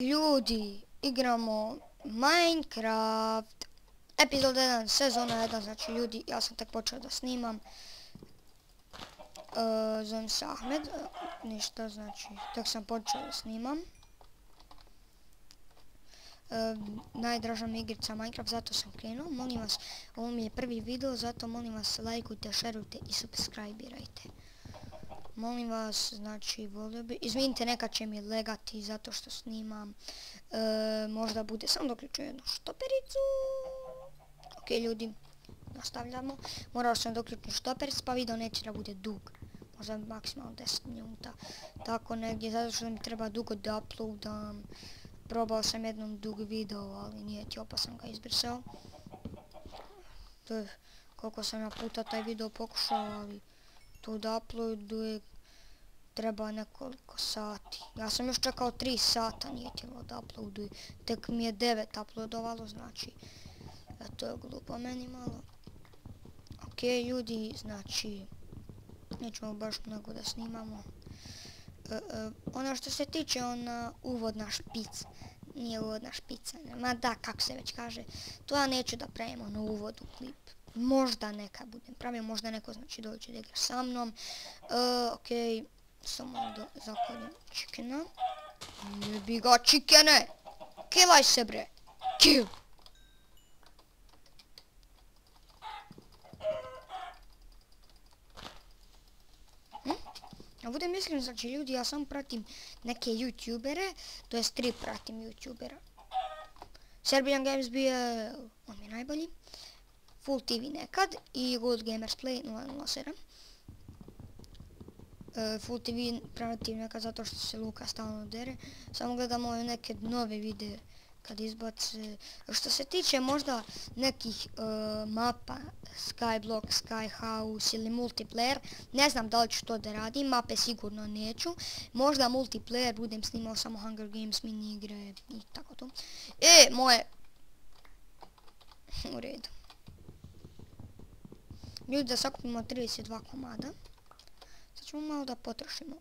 Ljudi, igramo Minecraft, epizod 1, sezona 1, znači ljudi, ja sam tek počeo da snimam. Zovem se Ahmed, ništa, znači, tek sam počeo da snimam. Najdraža mi igrica Minecraft, zato sam krenuo, molim vas, ovo mi je prvi video, zato molim vas, lajkujte, šerujte i subscribirajte. Molim vas, znači, volio bi, izvinite, nekad će mi legati zato što snimam, možda bude, samo doključujem jednu štopericu. Ok, ljudi, nastavljamo, morao sam doključiti štopericu, pa video neće da bude dug, možda maksimalno 10 minuta, tako negdje, zato što mi treba dugo da uploadam. Probao sam jednom dug video, ali nije ti, pa sam ga izbrisao. To je koliko sam ja puta taj video pokušao, ali to da uploaduje treba nekoliko sati. Ja sam još čekao 3 sata, nije tijelo da uploaduje. Tek mi je 9 uploadovalo, znači to je glupo meni malo. Ok, ljudi, znači nećemo baš mnogo da snimamo. Ono što se tiče uvodna špica, nije uvodna špica, ma da, kako se već kaže, to ja neću da pravimo na uvodu klip. Možda neka budem pravio, možda neko znači dođe da igra sa mnom. Ok, samo da zakolim chickena. Jebi ga chickene! Kilaj se bre! Kill! Ja budem iskren, znači ljudi, ja samo pratim neke youtubere, to jest 3 pratim youtubera. Serbian Games BL, on mi je najbolji. Full TV nekad i Good Gamers Play 007. Full TV pratim nekad zato što se Luka stalno dere. Samo gledamo neke nove videe kad izbace. Što se tiče možda nekih mapa, Skyblock, Skyhouse ili multiplayer, ne znam da li ću to da radim, mape sigurno neću. Možda multiplayer budem snimao samo Hunger Games, mini igre i tako to. Moje... U redu. Ljudi, da sakupimo 32 komada. Sad ćemo malo da potrošimo.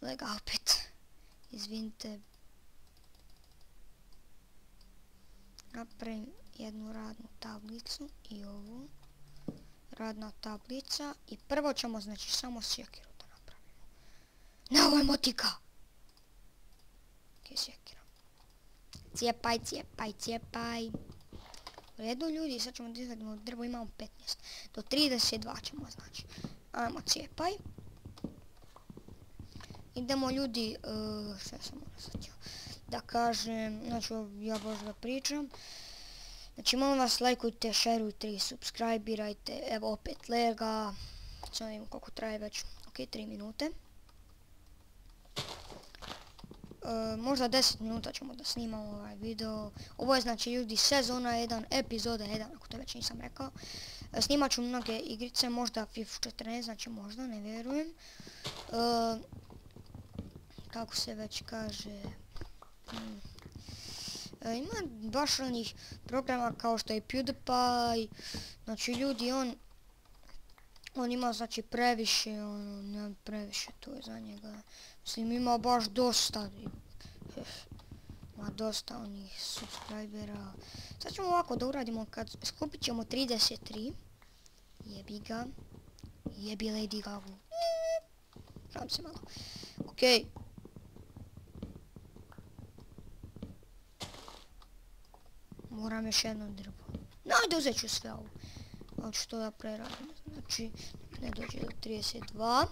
Lega opet. Izvinite. Napravim jednu radnu tablicu i ovu. Radna tablica. I prvo ćemo, znači, samo sjekiru da napravimo. Ne, ovo je motika! Ok, sjekira. Cijepaj, cijepaj, cijepaj. U redu, ljudi, sad ćemo da izvedemo drvo, imamo 15. Do 32 ćemo, znači. Ajmo, cijepaj. Idemo, ljudi, sve sam sad da kažem, znači ja baš da pričam. Znači molim vas, lajkujte, šerujte i subscribirajte, evo opet lega. Sad vidimo koliko traje već, ok, 3 minute. Možda 10 minuta ćemo da snimamo ovaj video. Ovo je znači ljudi sezona 1, epizoda 1, ako to već nisam rekao. Snimat ću mnoge igrice, možda FIFA 14, znači možda, ne vjerujem. Kako se već kaže, ima baš onih programa kao što je PewDiePie, znači ljudi on ima znači previše, ne previše, to je za njega, mislim ima baš dosta, ima dosta onih subscribera. Sad ćemo ovako da uradimo, kad skupit ćemo 33, jebi ga, jebi Lady Gaga, šalim se malo, okej. Moram još jedno drvo. Najde, uzet ću sve ovo. Ali ću to da preradim. Znači, ne dođe do 32.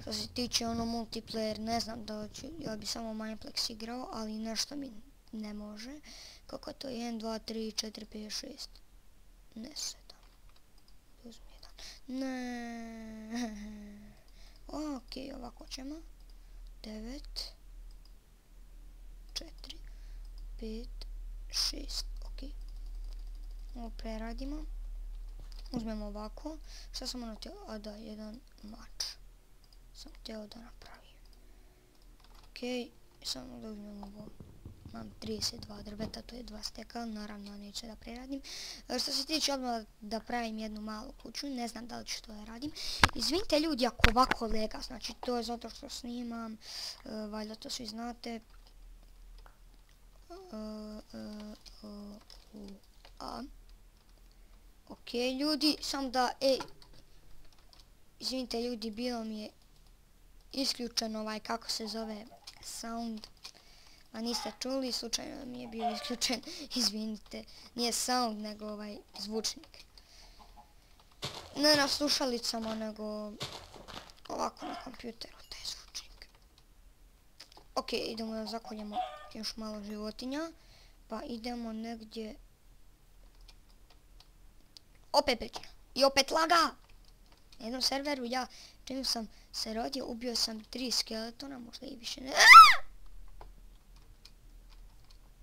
Što se tiče multiplayer, ne znam da li ću, ja bi samo Mineplex igrao, ali nešto mi ne može. Kako je to? 1, 2, 3, 4, 5, 6. Ne, 7. Uzmi 1. Ne. Ok, ovako ćemo. 9. 4, 5, 6, ok. Ovo preradimo. Uzmemo ovako. Šta sam ono htio? A da, jedan mač. Sam htio da napravim. Ok, samo da uzmemo ovo. imam 32 drveta, to je 2 steka, naravno neću da preradim. Što se tiče odmah da pravim jednu malu kuću, ne znam da li ću to da radim. Izvinite ljudi ako ovako lega, znači to je zato što snimam, valjda to svi znate. Ok ljudi, sam da, izvinite ljudi, bilo mi je isključen ovaj, kako se zove, sound. A niste čuli, slučajno mi je bio isključen, izvinite, nije sound, nego ovaj zvučnik. Ne na slušalicama, nego ovako na kompjuteru, taj zvučnik. Ok, idemo da zakoljemo još malo životinja, pa idemo negdje... Opet pričina, i opet laga! Na jednom serveru ja, čim sam se rodio, ubio sam 3 skeletona, možda i više ne...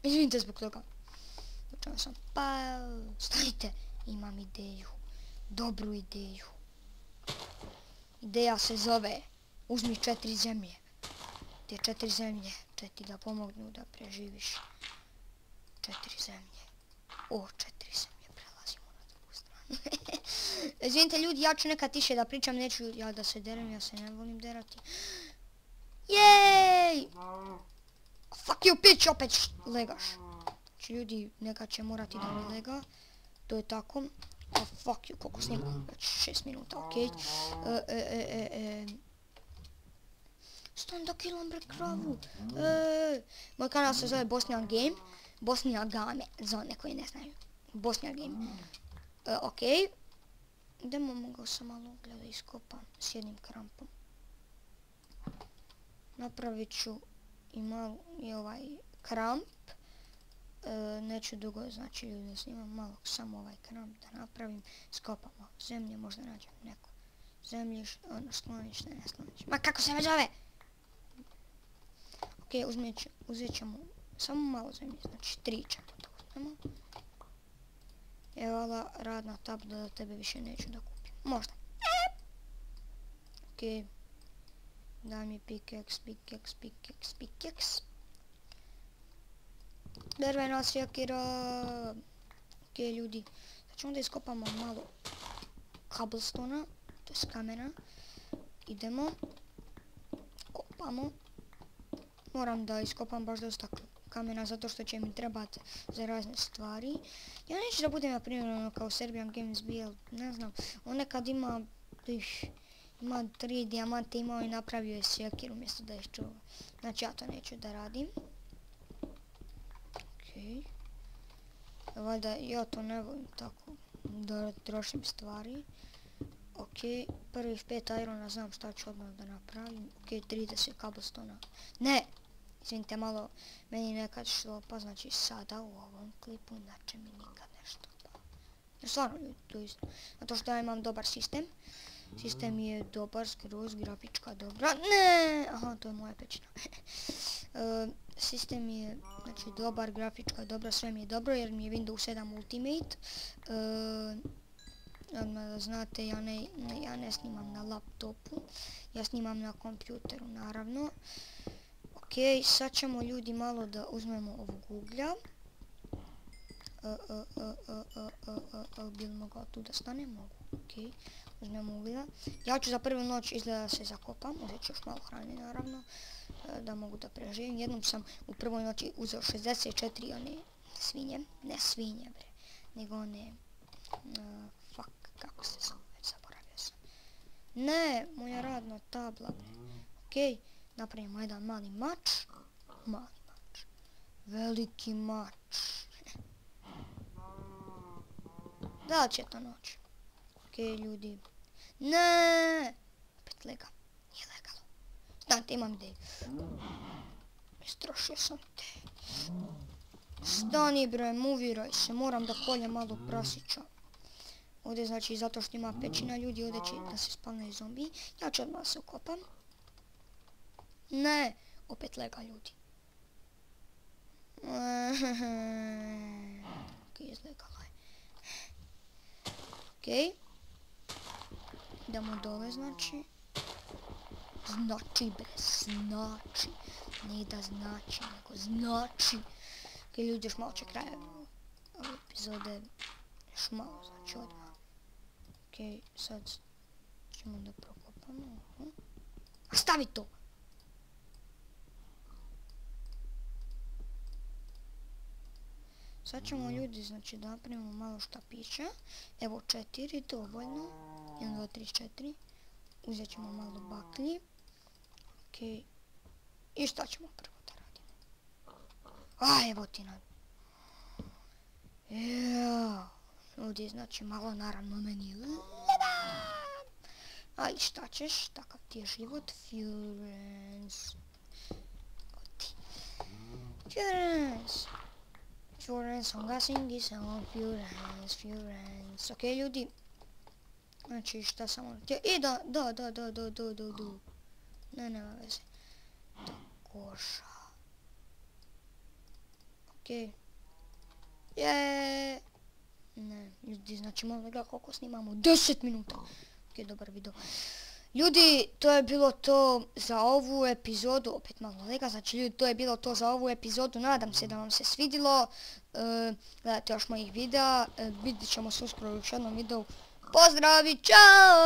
Izvinite zbog toga. Počeo sam, pa... Stanite, imam ideju. Dobru ideju. Ideja se zove, uzmi 4 zemlje. Te 4 zemlje će ti da pomognu da preživiš. 4 zemlje. O, 4 zemlje, prelazimo na drugu stranu. Izvinite ljudi, ja ću nekad tiše da pričam, neću ja da se derem, ja se ne volim derati. Jej! Fuck you bitch, opet legaš. Znači ljudi, nekad će morati da mi lega. To je tako. Oh fuck you, koliko snimam, već 6 minuta, okej. Stan da killam bre kravu. Moj kanal se zove Bosnian Game. Bosnija Game, za one koji ne znaju. Bosnija Game. Okej. Idemo, mogao sam malo uglja da iskopam s jednim krampom. Napravit ću i ovaj kramp. Neću dugo, znači da snimam malo, samo ovaj kramp da napravim. Skopam malo zemlje, možda nađem neko zemljište, ono sklonište, ne sklonište. Ma kako se već zove? Ok, uzet ćemo samo malo zemlje, znači 3 ćemo da uzmemo. Evo vala radna tabla da tebe više neću da kupim. Možda. Ok. Daj mi pickaxe. Drvena sjekira. Ok ljudi. Sad ćemo da iskopamo malo cobblestona, to je kamena. Idemo. Kopamo. Moram da iskopam baš dosta kamena zato što će mi trebati za razne stvari. Ja neću da budem na primjer ono kao Serbian Games BL, ne znam. On nekad ima 3 dijamante imao i napravio je sjekir umjesto da ih čuva. Znači ja to neću da radim. Okej. Valjda ja to ne volim tako da trošim stvari. Okej, prvih 5 irona znam šta ću odmah da napravim. Okej, 30 cobblestona. Ne! Izvinite malo, meni nekad šlo, pa znači sada u ovom klipu, inače mi nikad nešto pa. Jer stvarno ljudi, to je isto. Zato što ja imam dobar sistem. Sistem je dobar, skroz, grafička dobra. Ne! Aha, to je moja pećina. Sistem je, znači, dobar, grafička dobra, sve mi je dobro jer mi je Windows 7 Ultimate. Odmah da znate, ja ne snimam na laptopu, ja snimam na kompjuteru, naravno. Okej, sad ćemo ljudi malo da uzmemo ovog uglja. Bi li mogao tu da stane? Mogu, okej. Uzmemo uglja. Ja ću za prvu noć izgleda da se zakopam, uzet ću još malo hrane naravno, da mogu da preživim. Jednom sam u prvoj noći uzeo 64 one svinje, ne svinje bre, nego one, fuck, kako se zove, zaboravio sam. Ne, moja radna tabla bre, okej. Napravimo jedan mali mač, veliki mač. Da li će to noć? Okej ljudi. Ne! Opet lega. Nije legalo. Stanite, imam ideju. Istrošio sam te. Stani bre, muviraj se. Moram da koljem malo prasića. Ovdje znači zato što ima pećina ljudi, ovdje će da se spavnaju zombi. Ja ću odmah se ukopam. Ne! Opet lega ljudi. Okej, izlegalo je. Okej. Idemo dole, znači. Znači bre, znači. Nije da znači, nego znači. Ok, ljudi, još malo će kraja ove epizode. Još malo, znači odmah. Ok, sad ćemo da prokopamo. A stavi to! Sad ćemo ljudi, znači, da napravimo malo štapića. Evo 4, dovoljno. 1, 2, 3, 4. Uzet ćemo malo baklji. Ok. I šta ćemo prvo da radimo? A, evo ti nam. Ljudi, znači, malo naravno meni. A i šta ćeš? Takav ti je život. Furence, on ga singi samo Furence. Ok, ljudi. Znači, šta sam ono htio? I da. Ne, nema veze. Da koša. Ok. Ne, ljudi, znači malo gleda koliko snimamo. 10 minuta. Ok, dobar video. Ljudi, to je bilo to za ovu epizodu. Opet malo lega, znači ljudi, to je bilo to za ovu epizodu. Nadam se da vam se svidjelo. Gledajte još mojih videa. Vidit ćemo se uskoro u još jednom videu. Pozdravi, čao!